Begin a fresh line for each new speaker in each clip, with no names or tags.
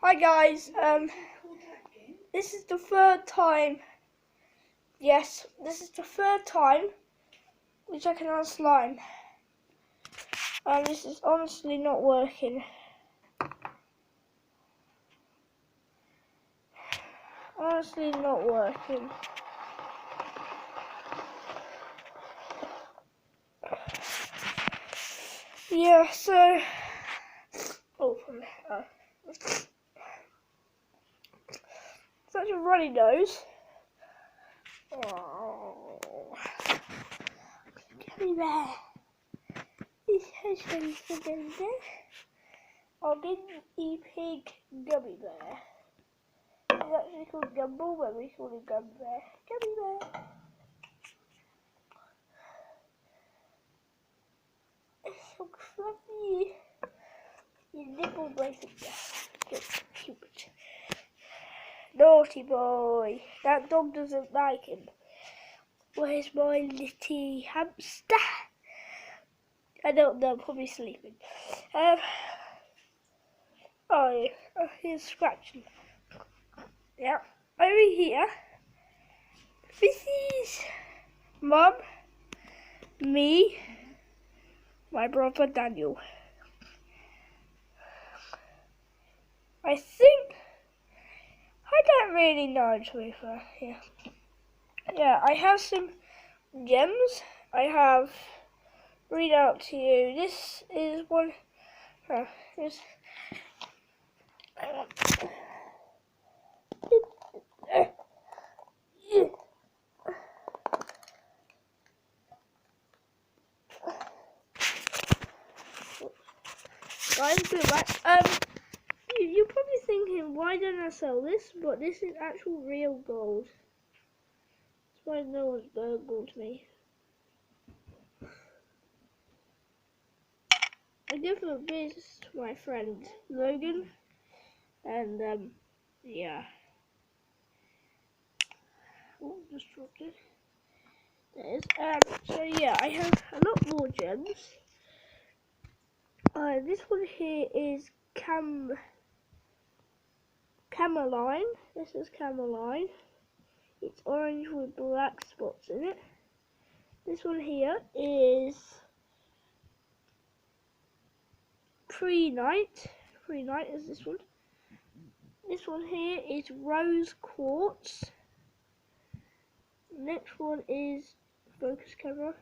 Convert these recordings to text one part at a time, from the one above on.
Hi guys, this is the third time, yes, this is the third time we're checking on slime, and this is honestly not working. Honestly not working. Yeah, so, such a runny nose. Oh, gummy bear. This has been for gummy bear. I'll get the pig gummy bear. It's actually called Gumball, but we call it Gummy Bear. Gummy Bear. It's so fluffy. Your nipple breaking down. Cute. Naughty boy. That dog doesn't like him. Where's my little hamster? I don't know, probably sleeping. Oh, he's scratching. Yeah, over here. This is Mum, me, my brother Daniel. I think, I don't really know to be fair. Yeah, I have some gems. I have, read out to you. This is one, this, guys, good back. You're probably thinking, why don't I sell this? But this is actual real gold. That's why no one's burgled me. I give a biz to my friend Logan, and yeah. Oh, just dropped it. There it is. So yeah, I have a lot more gems. This one here is Cameline. This is Cameline. It's orange with black spots in it. This one here is Pre-Night. Pre-Night is this one. This one here is Rose Quartz. Next one is focus camera.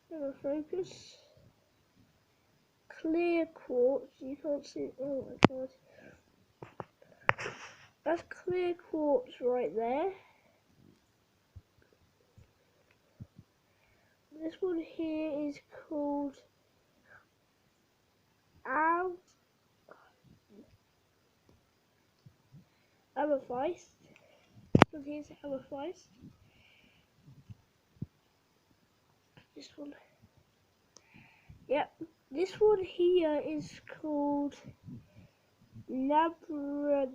Camera focus. Clear quartz. You can't see it. Oh my god. That's clear quartz right there. This one here is called Amethyst. This one here is Amethyst. This one. Yep. This one here is called Labradorite.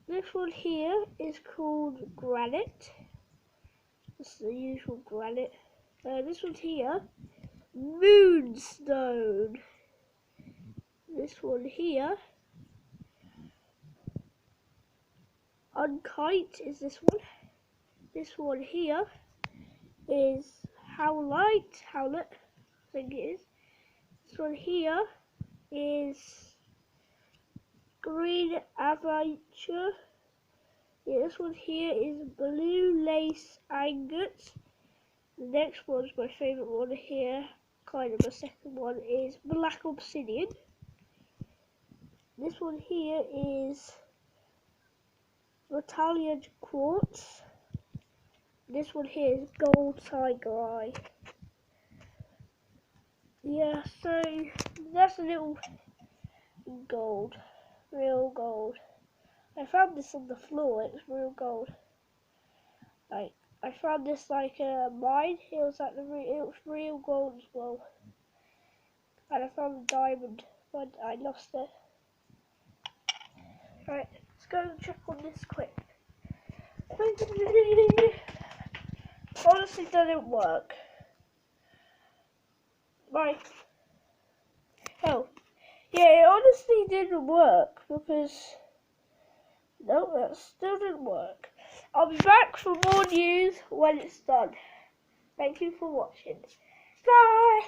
This one here is called Granite. That's the usual granite. This one here, Moonstone. This one here, Unkite is this one. This one here is Howlite, I think it is. This one here is Green Adventure. Yeah, this one here is Blue Lace Agate. The next one's my favourite one here, kind of the second one, is Black Obsidian. This one here is Battalion Quartz. This one here is Gold Tiger Eye. Yeah, so that's a little gold, real gold. I found this on the floor, it's real gold. Like, I found this like a mine, it was real gold as well. And I found a diamond, but I lost it. Right, let's go and check on this quick. Honestly, doesn't work. Bye. Oh, yeah, it honestly didn't work because no, that still didn't work. I'll be back for more news when it's done. Thank you for watching. Bye.